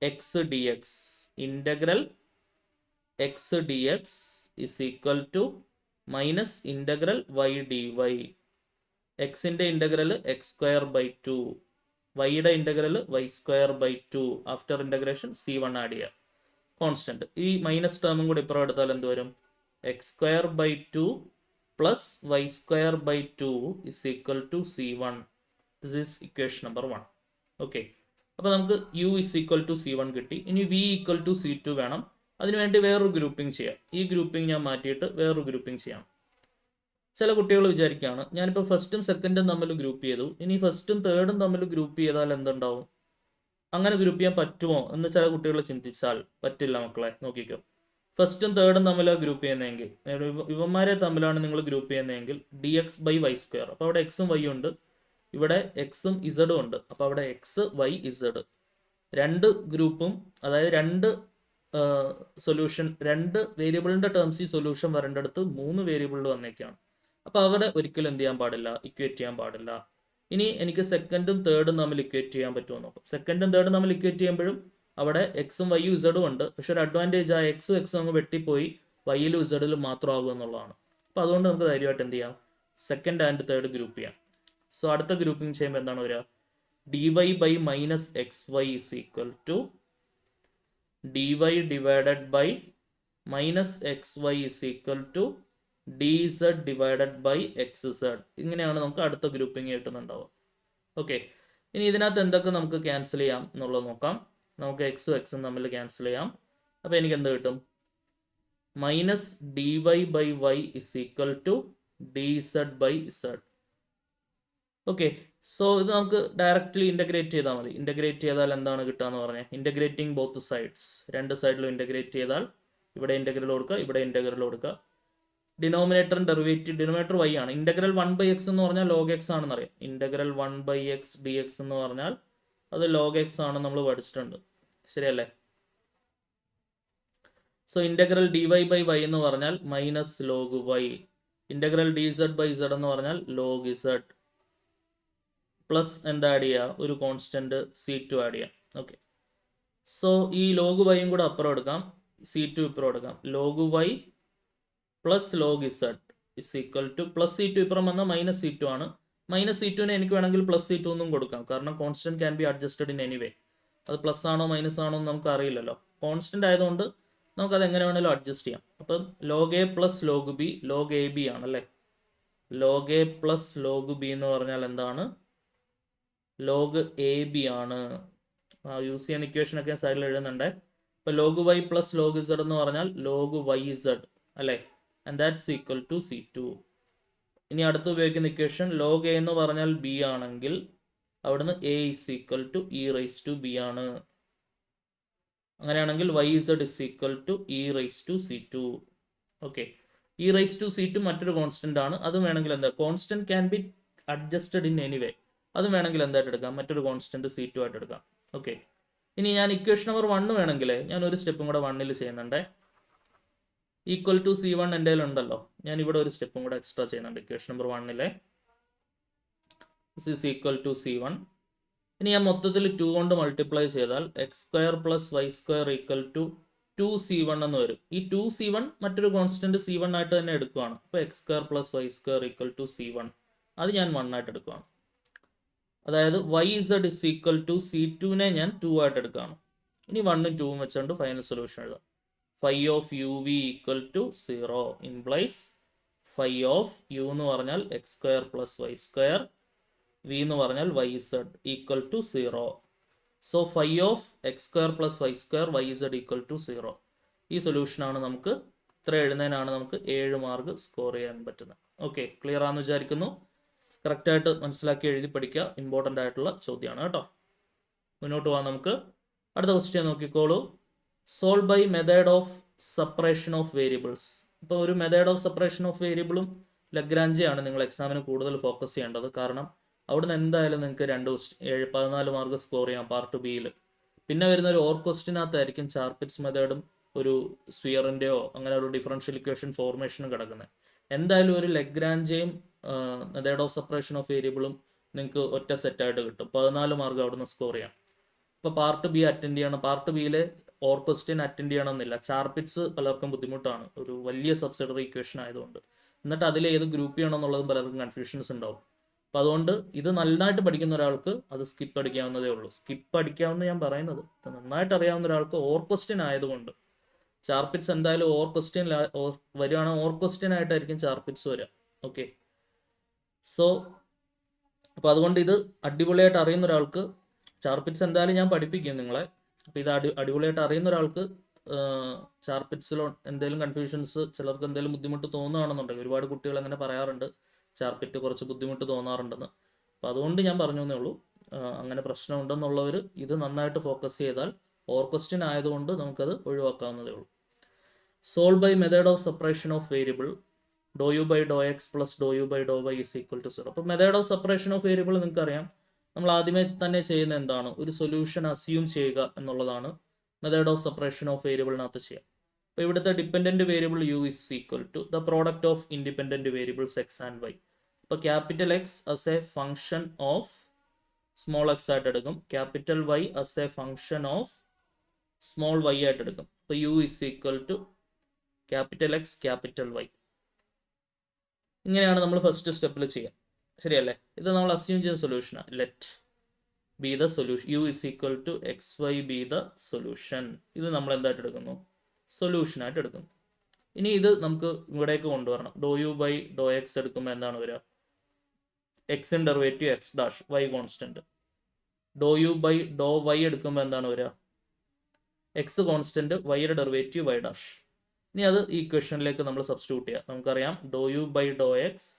x D X, integral x D X is equal to minus integral y D y. എക്സിൻ്റെ ഇൻ്റഗ്രൽ എക്സ് സ്ക്വയർ ബൈ 2, വൈയുടെ integral y square by 2. After integration C1 add ചെയ്യുക, constant. ഈ minus ടേമും കൂടി ഇപ്പുറം എടുത്താൽ എന്ത് വരും, x square by 2 plus y square by 2 is equal to C1. This is equation number 1. Okay, അപ്പോൾ നമുക്ക് u is equal to C1 കിട്ടി. ഇനി v ഈക്വൽ ടു C2 വേണം. അതിനുവേണ്ടി വേറൊരു ഗ്രൂപ്പിംഗ് ചെയ്യാം. ഈ ഗ്രൂപ്പിംഗ് ഞാൻ മാറ്റിയിട്ട് വേറൊരു ഗ്രൂപ്പിംഗ് ചെയ്യാം. ചില കുട്ടികൾ വിചാരിക്കുകയാണ്, ഞാനിപ്പോൾ ഫസ്റ്റും സെക്കൻഡും തമ്മിൽ ഗ്രൂപ്പ് ചെയ്തു, ഇനി ഫസ്റ്റും തേർഡും തമ്മിൽ ഗ്രൂപ്പ് ചെയ്താൽ എന്തുണ്ടാവും, അങ്ങനെ ഗ്രൂപ്പ് ചെയ്യാൻ പറ്റുമോ എന്ന് ചില കുട്ടികൾ ചിന്തിച്ചാൽ, പറ്റില്ല മക്കളെ. നോക്കിക്കോ, ഫസ്റ്റും തേർഡും തമ്മിലാണ് ഗ്രൂപ്പ് ചെയ്യുന്നതെങ്കിൽ, ഇവന്മാരെ തമ്മിലാണ് നിങ്ങൾ ഗ്രൂപ്പ് ചെയ്യുന്നതെങ്കിൽ D X by Y square. അപ്പോൾ അവിടെ എക്സും വൈ ഉണ്ട്, ഇവിടെ എക്സും ഇസഡും ഉണ്ട്. അപ്പോൾ അവിടെ എക്സ് വൈ ഇസഡ് 2 ഗ്രൂപ്പും, അതായത് 2 സൊല്യൂഷൻ, 2 വേരിയബിളിൻ്റെ ടേംസ് ഈ സൊല്യൂഷൻ വരേണ്ടടുത്ത് 3 വേരിയബിളിൽ വന്നേക്കാണ്. അപ്പോൾ അവിടെ ഒരിക്കലും എന്ത് ചെയ്യാൻ പാടില്ല, ഇക്വേറ്റ് ചെയ്യാൻ പാടില്ല. ഇനി എനിക്ക് സെക്കൻഡും തേർഡും തമ്മിൽ ഇക്വേറ്റ് ചെയ്യാൻ പറ്റുമോ നോക്കും. സെക്കൻഡും തേർഡും തമ്മിൽ ഇക്വേറ്റ് ചെയ്യുമ്പോഴും അവിടെ എക്സും വൈയും ഇസഡും ഉണ്ട്. പക്ഷെ ഒരു അഡ്വാൻറ്റേജ്, ആ എക്സും അങ്ങ് വെട്ടിപ്പോയി വൈയിലും ഇസഡിലും മാത്രമാകും എന്നുള്ളതാണ്. അപ്പോൾ അതുകൊണ്ട് നമുക്ക് ധൈര്യമായിട്ട് എന്ത് ചെയ്യാം, സെക്കൻഡ് ആൻഡ് തേർഡ് ഗ്രൂപ്പ് ചെയ്യാം. സോ അടുത്ത ഗ്രൂപ്പിംഗ് ചെയ്യുമ്പോൾ എന്താണ് വരിക, D Y by minus X Y is equal to D Y divided by minus X Y is equal to D Z divided by X Z. ഇങ്ങനെയാണ് നമുക്ക് അടുത്ത ഗ്രൂപ്പിംഗ് കിട്ടുന്നുണ്ടാവുക. ഓക്കെ, ഇനി ഇതിനകത്ത് എന്തൊക്കെ നമുക്ക് ക്യാൻസൽ ചെയ്യാം എന്നുള്ളത് നോക്കാം. നമുക്ക് എക്സും എക്സും തമ്മിൽ ക്യാൻസൽ ചെയ്യാം. അപ്പോൾ എനിക്ക് എന്ത് കിട്ടും, minus D Y by Y is equal to D Z by Z. Okay, so ഇത് നമുക്ക് ഡയറക്റ്റ്ലി ഇൻ്റഗ്രേറ്റ് ചെയ്താൽ മതി. ഇൻ്റഗ്രേറ്റ് ചെയ്താൽ എന്താണ് കിട്ടുക എന്ന് പറഞ്ഞാൽ, ഇൻ്റഗ്രേറ്റിംഗ് ബോത്ത് സൈഡ്സ്, 2 സൈഡിലും ഇൻ്റഗ്രേറ്റ് ചെയ്താൽ ഇവിടെ ഇൻ്റഗ്രൽ കൊടുക്കുക, ഇവിടെ ഇൻ്റഗ്രൽ കൊടുക്കുക. ഡിനോമിനേറ്ററും ഡെറിവേറ്റീവ്, ഡിനോമിനേറ്റർ y ആണ്. ഇൻ്റഗ്രൽ 1/x എന്ന് പറഞ്ഞാൽ ലോഗ് എക്സ് ആണെന്ന് അറിയാം. ഇൻ്റഗ്രൽ 1/x dx എന്ന് പറഞ്ഞാൽ അത് ലോഗ് എക്സ് ആണെന്ന് നമ്മൾ പഠിച്ചിട്ടുണ്ട്, ശരിയല്ലേ? So integral dy by y എന്ന് പറഞ്ഞാൽ minus log y. Integral dz by z എന്ന് പറഞ്ഞാൽ ലോഗ് z. പ്ലസ് എന്താ ആഡ് ചെയ്യുക, ഒരു കോൺസ്റ്റൻറ്റ് C2 ആഡ് ചെയ്യാം. ഓക്കെ, സോ ഈ ലോഗ് വൈയും കൂടെ അപ്പുറം എടുക്കാം, C2 ഇപ്പുറം എടുക്കാം. Log Y plus log Z is equal to plus C2 ഇപ്പുറം വന്നാൽ മൈനസ് C2 ആണ്. മൈനസ് C2നെ എനിക്ക് വേണമെങ്കിൽ പ്ലസ് C2 എന്നും കൊടുക്കാം, കാരണം constant can be adjusted in anyway. അത് പ്ലസ് ആണോ മൈനസ് ആണോ എന്ന് നമുക്ക് അറിയില്ലല്ലോ. കോൺസ്റ്റന്റ് ആയതുകൊണ്ട് നമുക്കത് എങ്ങനെ വേണമെങ്കിലും അഡ്ജസ്റ്റ് ചെയ്യാം. അപ്പം log a plus log b, log a b ആണല്ലേ. Log a plus log b എന്ന് പറഞ്ഞാൽ എന്താണ്? ലോഗ് എ ബി ആണ്. യൂസ് ചെയ്യുന്ന ഇക്വേഷനൊക്കെ സൈഡിൽ എഴുതുന്നുണ്ട്. ഇപ്പോൾ log Y plus log z എന്ന് പറഞ്ഞാൽ ലോഗ് വൈ ഇസഡ് അല്ലേ, and that's equal to C2. ഇനി അടുത്ത് ഉപയോഗിക്കുന്ന ഇക്വേഷൻ ലോഗ് എ എന്ന് പറഞ്ഞാൽ ബി ആണെങ്കിൽ അവിടുന്ന് A is equal to E raise to B ആണ്. അങ്ങനെയാണെങ്കിൽ Y Z is equal to E raise to C2. ഓക്കെ, ഇ റൈസ് ടു C2 മറ്റൊരു കോൺസ്റ്റന്റ് ആണ്. അത് വേണമെങ്കിൽ എന്താ, constant can be adjusted in anyway. അത് വേണമെങ്കിൽ എന്തായിട്ട് എടുക്കാം, മറ്റൊരു കോൺസ്റ്റന്റ് C2 ആയിട്ട് എടുക്കാം. ഓക്കെ, ഇനി ഞാൻ ഇക്വേഷൻ നമ്പർ 1 വേണമെങ്കിൽ ഞാൻ ഒരു സ്റ്റെപ്പും കൂടെ 1ൽ ചെയ്യുന്നുണ്ട്. ഈക്വൽ ടു C1 എൻ്റെ ഉണ്ടല്ലോ, ഞാൻ ഇവിടെ ഒരു സ്റ്റെപ്പും കൂടെ എക്സ്ട്രാ ചെയ്യുന്നുണ്ട് ഇക്വേഷൻ നമ്പർ 1ലെ. This is equal to C1. ഇനി ഞാൻ മൊത്തത്തിൽ 2 കൊണ്ട് മൾട്ടിപ്ലൈ ചെയ്താൽ x² plus y² equal to 2C1 എന്ന് വരും. ഈ 2C1 മറ്റൊരു കോൺസ്റ്റന്റ് C1 ആയിട്ട് തന്നെ എടുക്കുകയാണ്. അപ്പോൾ x² plus y² equal to C1, അത് ഞാൻ 1 ആയിട്ട് എടുക്കുകയാണ്. അതായത് y Z is equal to C2നെ ഞാൻ 2 ആയിട്ട് എടുക്കുകയാണ്. ഇനി 1ഉം 2ഉം വെച്ചുകൊണ്ട് ഫൈനൽ സൊല്യൂഷൻ എഴുതാം. Phi of u v equal to 0 implies phi of u എന്ന് പറഞ്ഞാൽ x² പ്ലസ് y², വി എന്ന് പറഞ്ഞാൽ y z equal to 0. So phi of x² plus y² y z equal to 0. ഈ സൊല്യൂഷനാണ് നമുക്ക്, ഇത്ര എഴുതുന്നതിനാണ് നമുക്ക് 7 മാർക്ക് സ്കോർ ചെയ്യാൻ പറ്റുന്നത്. ഓക്കെ, ക്ലിയർ ആണെന്ന് വിചാരിക്കുന്നു. കറക്റ്റായിട്ട് മനസ്സിലാക്കി എഴുതി പഠിക്കുക, ഇമ്പോർട്ടൻ്റ് ആയിട്ടുള്ള ചോദ്യമാണ് കേട്ടോ. മുന്നോട്ട് പോകാം നമുക്ക്. അടുത്ത ക്വസ്റ്റ്യൻ നോക്കിക്കോളൂ. Solve by method of separation of variables. ഇപ്പോൾ ഒരു മെത്തേഡ് ഓഫ് സെപ്പറേഷൻ ഓഫ് വേരിയബിളും ലഗ്രാഞ്ചിയാണ് നിങ്ങൾ എക്സാമിന് കൂടുതൽ ഫോക്കസ് ചെയ്യേണ്ടത്. കാരണം അവിടുന്ന് എന്തായാലും നിങ്ങൾക്ക് 14 മാർക്ക് സ്കോർ ചെയ്യാം പാർട്ട് ബിയിൽ. പിന്നെ വരുന്ന ഒരു ഓർ ക്വസ്റ്റിനകത്തായിരിക്കും ചാർപിറ്റ്സ് മെത്തേഡും ഒരു സ്ഫിയറിൻ്റെയോ അങ്ങനെ ഒരു ഡിഫറൻഷ്യൽ ഇക്വേഷൻ ഫോർമേഷനും കിടക്കുന്നത്. എന്തായാലും ഒരു ലഗ്രാഞ്ചയും മെത്തേഡ് ഓഫ് സെപ്പറേഷൻ ഓഫ് വേരിയബിളും നിങ്ങൾക്ക് ഒറ്റ സെറ്റായിട്ട് കിട്ടും. 14 മാർക്ക് അവിടുന്ന് സ്കോർ ചെയ്യാം. ഇപ്പോൾ പാർട്ട് ബി അറ്റൻഡ് ചെയ്യണം, പാർട്ട് ബിയിലെ ഓർ ക്വസ്റ്റ്യൻ അറ്റൻഡ് ചെയ്യണമെന്നില്ല. ചാർപിറ്റ്സ് പലർക്കും ബുദ്ധിമുട്ടാണ്, ഒരു വലിയ സബ്സിഡറി ഇക്വേഷൻ ആയതുകൊണ്ട്. എന്നിട്ട് അതിൽ ഏത് ഗ്രൂപ്പ് ചെയ്യണം എന്നുള്ളതും പലർക്കും കൺഫ്യൂഷൻസ് ഉണ്ടാവും. അപ്പം അതുകൊണ്ട് ഇത് നന്നായിട്ട് പഠിക്കുന്ന ഒരാൾക്ക് അത് സ്കിപ്പ് അടിക്കാവുന്നതേ ഉള്ളൂ. സ്കിപ്പ് അടിക്കാവുന്ന ഞാൻ പറയുന്നത്, നന്നായിട്ട് അറിയാവുന്ന ഒരാൾക്ക് ഓർ ക്വസ്റ്റ്യൻ ആയതുകൊണ്ട്. ചാർപിറ്റ്സ് എന്തായാലും ഓർ ക്വസ്റ്റ്യൻ വരികയാണെങ്കിൽ ഓർ ക്വസ്റ്റ്യൻ ആയിട്ടായിരിക്കും ചാർപിറ്റ്സ് വരിക. ഓക്കെ, സോ അപ്പോൾ അതുകൊണ്ട് ഇത് അടിപൊളിയായിട്ട് അറിയുന്ന ഒരാൾക്ക് ചാർപിറ്റ്സ് എന്തായാലും ഞാൻ പഠിപ്പിക്കും നിങ്ങളെ. അപ്പോൾ ഇത് അടിപൊളിയായിട്ട് അറിയുന്ന ഒരാൾക്ക് ചാർപിറ്റ്സിലോ എന്തെങ്കിലും കൺഫ്യൂഷൻസ്, ചിലർക്ക് എന്തെങ്കിലും ബുദ്ധിമുട്ട് തോന്നുകയാണെന്നുണ്ടെങ്കിൽ, ഒരുപാട് കുട്ടികൾ അങ്ങനെ പറയാറുണ്ട് ചാർപിറ്റ് കുറച്ച് ബുദ്ധിമുട്ട് തോന്നാറുണ്ടെന്ന്. അപ്പോൾ അതുകൊണ്ട് ഞാൻ പറഞ്ഞു എന്നേ ഉള്ളൂ. അങ്ങനെ പ്രശ്നമുണ്ടെന്നുള്ളവർ ഇത് നന്നായിട്ട് ഫോക്കസ് ചെയ്താൽ ഓർ ക്വസ്റ്റ്യൻ ആയതുകൊണ്ട് നമുക്കത് ഒഴിവാക്കാവുന്നതേ ഉള്ളൂ. Solve by method of separation of variable doe U by Dr X plus Dr U by Dr Y is equal to 0. അപ്പോൾ method of separation of variable നിങ്ങൾക്കറിയാം. നമ്മൾ ആദ്യമേ തന്നെ ചെയ്യുന്ന എന്താണ്, ഒരു സൊല്യൂഷൻ അസ്യൂം ചെയ്യുക എന്നുള്ളതാണ് മെത്തേഡ് ഓഫ് സെപ്പറേഷൻ ഓഫ് വേരിയബിളിനകത്ത് ചെയ്യുക. അപ്പോൾ ഇവിടുത്തെ dependent variable u is equal to the product of independent variables x and y. ഇപ്പോൾ capital x as a function of small x ആയിട്ട് എടുക്കും, capital y as a function of small y ആയിട്ട് എടുക്കും. അപ്പോൾ u is equal to capital x capital y. ഇങ്ങനെയാണ് നമ്മൾ first സ്റ്റെപ്പിൽ ചെയ്യുക, ശരിയല്ലേ? ഇത് നമ്മൾ അസ്യൂം ചെയ്യുന്ന സൊല്യൂഷനാണ്. Let be the solution, u is equal to x y be the solution. ഇത് നമ്മൾ എന്തായിട്ട് എടുക്കുന്നു, സൊല്യൂഷനായിട്ട് എടുക്കുന്നു. ഇനി ഇത് നമുക്ക് ഇവിടേക്ക് കൊണ്ടുവരണം. Doh U by Dr x എടുക്കുമ്പോൾ എന്താണ് വരിക, എക്സിൻ derivative x dash, y constant. Doh U by Dr y എടുക്കുമ്പോൾ എന്താണ് വരിക, എക്സ് കോൺസ്റ്റന്റ്, വൈയുടെ ഡെറിവേറ്റീവ് വൈ ഡാഷ്. ഇനി അത് ഈ ഇക്വേഷനിലേക്ക് നമ്മൾ സബ്സ്റ്റിറ്റ്യൂട്ട് ചെയ്യാം. നമുക്കറിയാം doh U by Dr X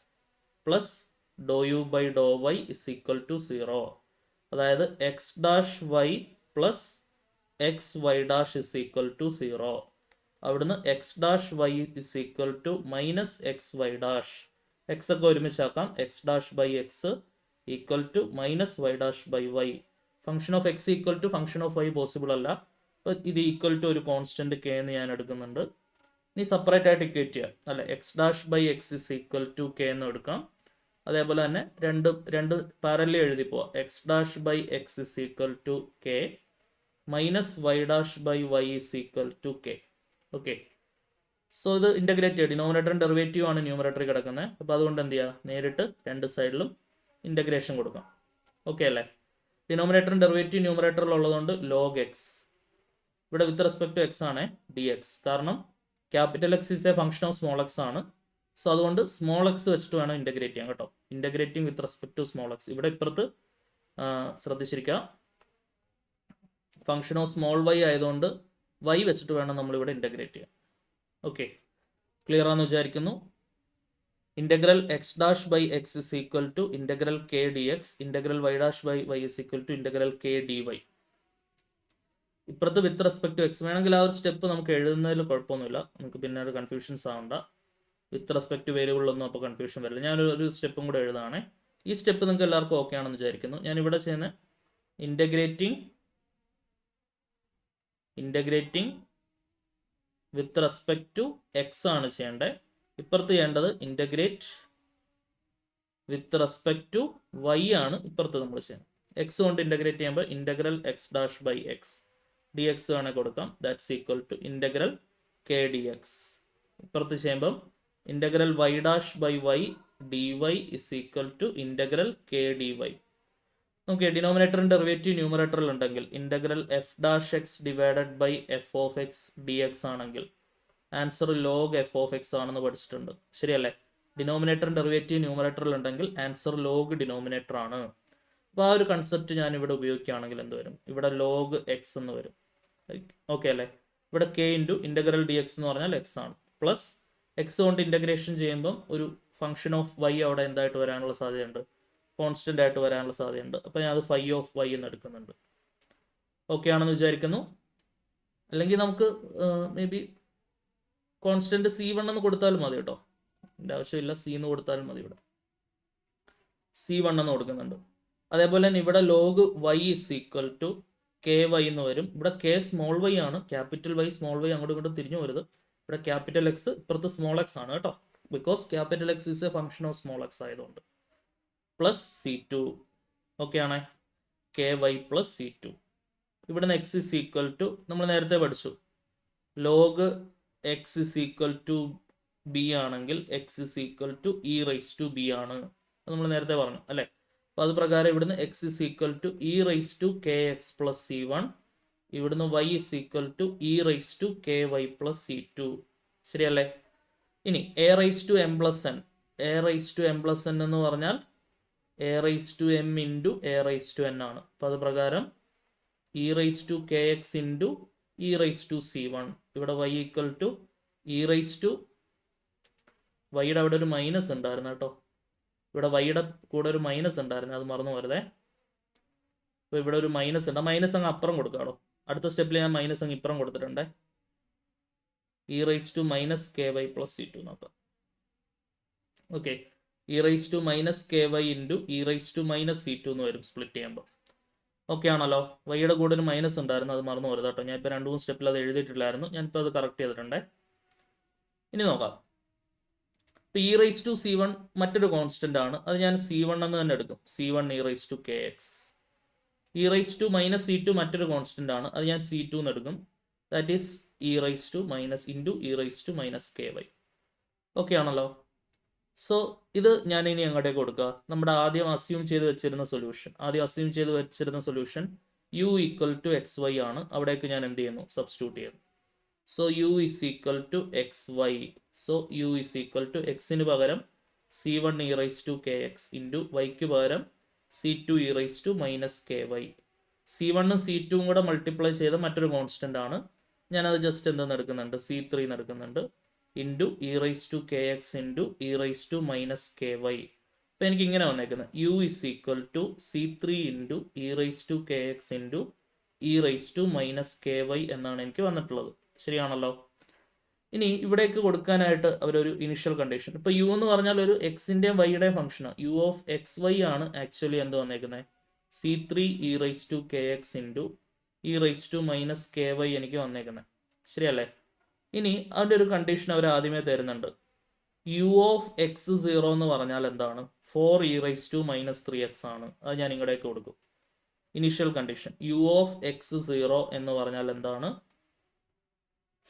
plus Dr U by Dr Y is equal to 0. അതായത് x dash y plus x y dash is equal to 0. അവിടുന്ന് x dash Y is equal to minus X y dash. X ഒക്കെ ഒരുമിച്ചാക്കാം. X dash by x equal to minus Y dash by y. Function of x equal to function of y possible അല്ല. അപ്പോൾ ഇത് equal to ഒരു constant k എന്ന് ഞാൻ എടുക്കുന്നുണ്ട്. ഇനി സെപ്പറേറ്റ് ആയിട്ട് ഇക്വേറ്റ് ചെയ്യാം അല്ലെ. X dash by X is equal to k എന്ന് എടുക്കാം. അതേപോലെ തന്നെ രണ്ട് പാരലൽ എഴുതി പോവാം. X dash by X is equal to K minus Y dash by Y is equal to K. Okay, so ഇത് ഇൻ്റഗ്രേറ്റ് ചെയ്യുക. ഡിനോമിനേറ്ററും ഡെറിവേറ്റീവ് ആണ് ന്യൂമറേറ്ററിൽ കിടക്കുന്നത്. അപ്പോൾ അതുകൊണ്ട് എന്ത് ചെയ്യുക, നേരിട്ട് രണ്ട് സൈഡിലും ഇൻ്റഗ്രേഷൻ കൊടുക്കാം. ഓക്കെ അല്ലേ? ഡിനോമിനേറ്ററും ഡെറിവേറ്റീവ് ന്യൂമറേറ്ററിൽ ഉള്ളതുകൊണ്ട് ലോഗ് എക്സ്, ഇവിടെ വിത്ത് റെസ്പെക്ട് ടു എക്സ് ആണ് ഡി എക്സ്. കാരണം capital X is a function of small X ആണ്. സോ അതുകൊണ്ട് സ്മോൾ എക്സ് വെച്ചിട്ട് വേണം ഇൻ്റഗ്രേറ്റ് ചെയ്യാൻ കേട്ടോ. Integrating with respect to small X. ഇവിടെ ഇപ്പുറത്ത് ശ്രദ്ധിച്ചിരിക്കുക, ഫംഗ്ഷൻ ഓഫ് സ്മോൾ വൈ ആയതുകൊണ്ട് വൈ വെച്ചിട്ട് വേണം നമ്മളിവിടെ ഇൻ്റഗ്രേറ്റ് ചെയ്യാൻ. ഓക്കെ, ക്ലിയർ ആണെന്ന് വിചാരിക്കുന്നു. Integral X dash by X is equal to integral K D X, integral Y dash by Y is equal to integral K D Y. ഇപ്പുറത്ത് with respect to X വേണമെങ്കിൽ ആ ഒരു step നമുക്ക് എഴുതുന്നതിൽ കുഴപ്പമൊന്നുമില്ല, നമുക്ക് പിന്നെ ഒരു കൺഫ്യൂഷൻസ് ആവണ്ട. വിത്ത് റെസ്പെക്ട് ടു വേരിയബിളൊന്നും അപ്പോൾ കൺഫ്യൂഷൻ വരില്ല. ഞാനൊരു സ്റ്റെപ്പും കൂടെ എഴുതാണ്. ഈ സ്റ്റെപ്പ് നിങ്ങൾക്ക് എല്ലാവർക്കും ഓക്കെ ആണെന്ന് വിചാരിക്കുന്നു. ഞാനിവിടെ ചെയ്യുന്ന integrating with respect to X ആണ് ചെയ്യേണ്ടത്. ഇപ്പുറത്ത് ചെയ്യേണ്ടത് integrate with respect to y ആണ് ഇപ്പുറത്ത് നമ്മൾ ചെയ്യുന്നത്. എക്സ് കൊണ്ട് ഇൻ്റഗ്രേറ്റ് ചെയ്യുമ്പോൾ integral X dash by x D x വേണേൽ കൊടുക്കാം. That's equal to integral K D x. ഇപ്പുറത്ത് ചെയ്യുമ്പം integral Y dash by y D y is equal to integral K D y. Okay, ഡിനോമിനേറ്ററിൻ്റെ derivative ന്യൂമറേറ്ററിൽ ഉണ്ടെങ്കിൽ integral f dash x divided by F of X D X ആണെങ്കിൽ answer log F of X ആണെന്ന് പഠിച്ചിട്ടുണ്ട്. ശരിയല്ലേ? ഡിനോമിനേറ്ററിൻ്റെ derivative ന്യൂമറേറ്ററിൽ ഉണ്ടെങ്കിൽ answer log denominator ആണ്. അപ്പോൾ ആ ഒരു കൺസെപ്റ്റ് ഞാൻ ഇവിടെ ഉപയോഗിക്കുകയാണെങ്കിൽ എന്ത് വരും, ഇവിടെ ലോഗ് എക്സ് എന്ന് വരും. ഓക്കെ അല്ലേ? ഇവിടെ K into integral D x എന്ന് പറഞ്ഞാൽ എക്സ് ആണ്, പ്ലസ് എക്സ് കൊണ്ട് ഇൻ്റഗ്രേഷൻ ചെയ്യുമ്പം ഒരു ഫംഗ്ഷൻ ഓഫ് വൈ അവിടെ എന്തായിട്ട് വരാനുള്ള സാധ്യതയുണ്ട്, കോൺസ്റ്റൻ്റ് ആയിട്ട് വരാനുള്ള സാധ്യതയുണ്ട്. അപ്പോൾ ഞാൻ അത് ഫൈ ഓഫ് വൈ എന്ന് എടുക്കുന്നുണ്ട്. ഓക്കെ ആണെന്ന് വിചാരിക്കുന്നു. അല്ലെങ്കിൽ നമുക്ക് മേ ബി കോൺസ്റ്റൻറ്റ് C1 എന്ന് കൊടുത്താലും മതി കേട്ടോ, എൻ്റെ ആവശ്യമില്ല സി എന്ന് കൊടുത്താലും മതി. ഇവിടെ C1 എന്ന് കൊടുക്കുന്നുണ്ട്. അതേപോലെ തന്നെ ഇവിടെ log y is equal to k y എന്ന് വരും. ഇവിടെ കെ സ്മോൾ വൈ ആണ്, ക്യാപിറ്റൽ വൈ സ്മോൾ വൈ അങ്ങോട്ടും ഇങ്ങോട്ടും തിരിഞ്ഞു വരുത്. ഇവിടെ ക്യാപിറ്റൽ എക്സ് ഇപ്പുറത്ത് സ്മോൾ എക്സ് ആണ് കേട്ടോ, because capital x is a function of small x ആയതുകൊണ്ട്. Plus C2. ഓക്കെ ആണേ, കെ വൈ പ്ലസ് C2. ഇവിടുന്ന് എക്സ് ഇസ് ഈക്വൽ ടു നമ്മൾ നേരത്തെ പഠിച്ചു, log x is equal to b ആണെങ്കിൽ x is equal to E raise to B ആണ്, നമ്മൾ നേരത്തെ പറഞ്ഞു അല്ലേ? അപ്പോൾ അത് പ്രകാരം ഇവിടുന്ന് x is equal to E raise to k x plus C1, ഇവിടുന്ന് y is equal to E raise to k y plus C2. ശരിയല്ലേ? ഇനി a raise to m plus n, a raise to m plus n എന്ന് പറഞ്ഞാൽ a raise to m into a raise to n ആണ്. അപ്പോൾ അത് പ്രകാരം e raise to k x into e raise to C1. ഇവിടെ y equal to E raise to, വൈയുടെ അവിടെ ഒരു മൈനസ് ഉണ്ടായിരുന്നു കേട്ടോ, ഇവിടെ വൈയുടെ കൂടെ ഒരു മൈനസ് ഉണ്ടായിരുന്നു, അത് മറന്നു വരുതേ. അപ്പോൾ ഇവിടെ ഒരു മൈനസ് ഉണ്ട്, മൈനസ് അങ്ങ് അപ്പുറം കൊടുക്കാടോ. അടുത്ത സ്റ്റെപ്പിൽ ഞാൻ മൈനസ് അങ്ങ് ഇപ്പുറം കൊടുത്തിട്ടുണ്ട്. E raise to minus k y plus C2 നോക്കാം. Okay, E raise to minus k y into e raise to minus C2 എന്ന് വരും സ്പ്ലിറ്റ് ചെയ്യുമ്പോൾ. ഓക്കെ ആണല്ലോ? വൈയുടെ കൂടെ ഒരു മൈനസ് ഉണ്ടായിരുന്നു, അത് മറന്നു വരുത് കേട്ടോ. ഞാനിപ്പോൾ 2-3 സ്റ്റെപ്പിൽ അത് എഴുതിയിട്ടില്ലായിരുന്നു, ഞാനിപ്പോൾ അത് കറക്റ്റ് ചെയ്തിട്ടുണ്ട്. ഇനി നോക്കാം. ഇപ്പോൾ ഇ റൈസ് ടു C1 മറ്റൊരു കോൺസ്റ്റൻ്റ് ആണ്, അത് ഞാൻ C1 എന്ന് തന്നെ എടുക്കും. C1 e raise to k x. E raise to minus C2 മറ്റൊരു കോൺസ്റ്റൻ്റ് ആണ്, അത് ഞാൻ C2 എന്ന് എടുക്കും. That is e raise to minus into e raise to minus k y. Okay ആണല്ലോ? സോ ഇത് ഞാൻ ഇനി അങ്ങോട്ടേക്ക് കൊടുക്കുക. നമ്മുടെ ആദ്യം അസ്യൂം ചെയ്ത് വെച്ചിരുന്ന solution u equal to x y ആണ്. അവിടേക്ക് ഞാൻ എന്ത് ചെയ്യുന്നു, സബ്സ്റ്റിറ്റ്യൂട്ട് ചെയ്യുന്നു. So u is equal to x y. So u is equal to എക്സിന് പകരം C1 e raise to k x into വൈക്ക് പകരം C2 e raise to minus k y. C1 C2 കൂടെ മൾട്ടിപ്ലൈ ചെയ്ത മറ്റൊരു കോൺസ്റ്റൻ്റ് ആണ്, ഞാനത് ജസ്റ്റ് എന്തെന്ന് എടുക്കുന്നുണ്ട്, C3 എന്ന് എടുക്കുന്നുണ്ട്, into e raise to k x into e raise to minus k y. അപ്പോൾ എനിക്ക് ഇങ്ങനെ വന്നേക്കുന്നത് u is equal to C3 into e raise to k x into e raise to minus k y എന്നാണ് എനിക്ക് വന്നിട്ടുള്ളത്. ശരിയാണല്ലോ? ഇനി ഇവിടേക്ക് കൊടുക്കാനായിട്ട് അവരൊരു ഇനിഷ്യൽ കണ്ടീഷൻ, ഇപ്പോൾ യു എന്ന് പറഞ്ഞാൽ ഒരു എക്സിൻ്റെയും വൈയുടെയും ഫംഗ്ഷനാണ്. യു ഓഫ് എക്സ് വൈ ആണ് ആക്ച്വലി എന്ത് വന്നേക്കുന്നത്, C3 e raise to k x into e raise to minus k y എനിക്ക് വന്നേക്കുന്നത്. ശരിയല്ലേ? ഇനി അതിൻ്റെ ഒരു കണ്ടീഷൻ അവർ ആദ്യമേ തരുന്നുണ്ട്. യു ഓഫ് എക്സ് 0 എന്ന് പറഞ്ഞാൽ എന്താണ്, 4 E raise to minus 3x ആണ്. അത് ഞാൻ ഇങ്ങോട്ടേക്ക് കൊടുക്കും. Initial condition u of x 0 എന്ന് പറഞ്ഞാൽ എന്താണ്?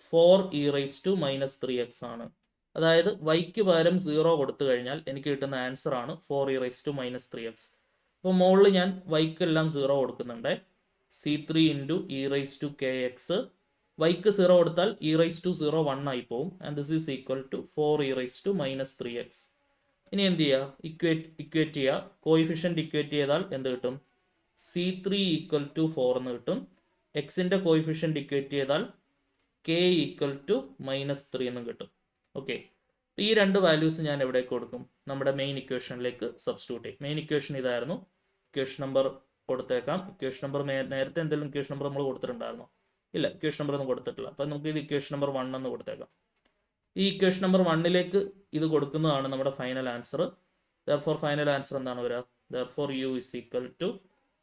4e⁻³ ആണ്. അതായത് വൈക്ക് പകരം 0 കൊടുത്തു കഴിഞ്ഞാൽ എനിക്ക് കിട്ടുന്ന ആൻസർ ആണ് 4e⁻³ അപ്പോൾ മുകളിൽ ഞാൻ വൈക്കെല്ലാം 0 കൊടുക്കുന്നുണ്ട്. C3 × e⁻kx. വൈക്ക് 0 കൊടുത്താൽ e⁻0 1 ആയി പോകും. And this is equal to 4e⁻³ ഇനി എന്ത് ചെയ്യുക? ഇക്വേറ്റ് ചെയ്യുക. കോയിഫിഷ്യൻ്റ് ഇക്വേറ്റ് ചെയ്താൽ എന്ത് കിട്ടും? C3 = 4 എന്ന് കിട്ടും. എക്സിൻ്റെ കോയിഫിഷ്യൻ്റ് ഇക്വേറ്റ് ചെയ്താൽ k = -3 എന്നും കിട്ടും. ഓക്കെ, ഈ രണ്ട് വാല്യൂസ് ഞാൻ എവിടേക്ക് കൊടുക്കും? നമ്മുടെ മെയിൻ ഇക്വേഷനിലേക്ക് സബ്സ്റ്റിറ്റ്യൂട്ട് ചെയ്യും. മെയിൻ ഇക്വേഷൻ ഇതായിരുന്നു. ഇക്വേഷൻ നമ്പർ കൊടുത്തേക്കാം. ഇക്വേഷൻ നമ്പർ നേരത്തെ എന്തെങ്കിലും ഇക്വേഷൻ നമ്പർ നമ്മൾ കൊടുത്തിട്ടുണ്ടായിരുന്നോ? ഇല്ല, ഇക്വേഷൻ നമ്പർ ഒന്നും കൊടുത്തിട്ടില്ല. അപ്പം നമുക്ക് ഇത് ഇക്വേഷൻ നമ്പർ 1 എന്ന് കൊടുത്തേക്കാം. ഈ ഇക്വേഷൻ നമ്പർ 1ലേക്ക് ഇത് കൊടുക്കുന്നതാണ് നമ്മുടെ final answer. Therefore final answer എന്താണ് വരിക? ദെർഫോർ u =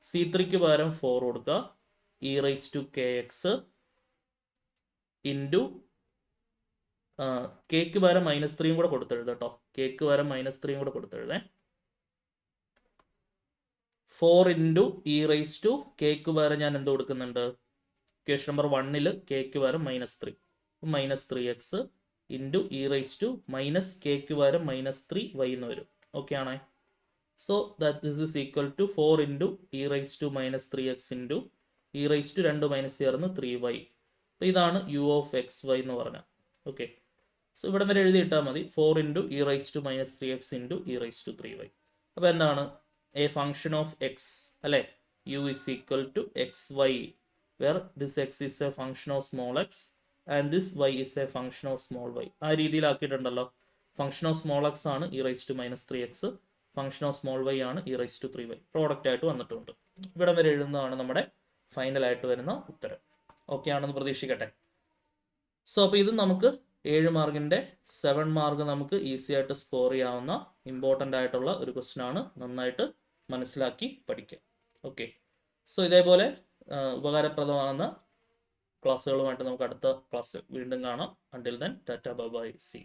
C3ക്ക് പകരം 4 കൊടുക്കുക, e⁻kx ഇൻറ്റു കേക്ക് പകരം -3 കൂടെ കൊടുത്തെഴുതാം കേട്ടോ. കേക്ക് പകരം -3 കൂടെ കൊടുത്തെഴുതേ. 4 × e⁻kക്ക് പകരം ഞാൻ എന്ത് കൊടുക്കുന്നുണ്ട്? ഇക്വേഷൻ നമ്പർ 1ൽ കേക്ക് പകരം -3 -3x ഇൻറ്റു e⁻kക്ക് പകരം -3y എന്ന് വരും. ഓക്കെ ആണേ? So that this is equal to 4 × e⁻³ into e⁻2 minus ചേർന്ന് 3y. അപ്പോൾ ഇതാണ് u ഓഫ് എക്സ് വൈ എന്ന് പറഞ്ഞാൽ. ഓക്കെ, സോ ഇവിടെ വരെ എഴുതിയിട്ടാൽ മതി. 4 × e⁻³ ഇൻറ്റു e⁻3y. അപ്പോൾ എന്താണ്? എ ഫംഗ്ഷൻ ഓഫ് എക്സ് അല്ലേ? u = xy where this x is a function of small x and this y is a function of small y. ആ രീതിയിലാക്കിയിട്ടുണ്ടല്ലോ. Function of small X ആണ് e⁻³ function of small y ആണ് e⁻3y. Product ആയിട്ട് വന്നിട്ടുണ്ട്. ഇവിടെ വരെ എഴുതുന്നതാണ് നമ്മുടെ final ആയിട്ട് വരുന്ന ഉത്തരം. ഓക്കെ ആണെന്ന് പ്രതീക്ഷിക്കട്ടെ. സോ അപ്പോൾ ഇത് നമുക്ക് 7 മാർക്കിൻ്റെ 7 മാർക്ക് നമുക്ക് ഈസി ആയിട്ട് സ്കോർ ചെയ്യാവുന്ന ഇമ്പോർട്ടൻ്റ് ആയിട്ടുള്ള ഒരു ക്വസ്റ്റ്യൻ ആണ്. നന്നായിട്ട് മനസ്സിലാക്കി പഠിക്കുക. ഓക്കെ, സോ ഇതേപോലെ ഉപകാരപ്രദമാകുന്ന ക്ലാസ്സുകളുമായിട്ട് നമുക്ക് അടുത്ത ക്ലാസ്സിൽ വീണ്ടും കാണാം. Until then tata bye bye, see.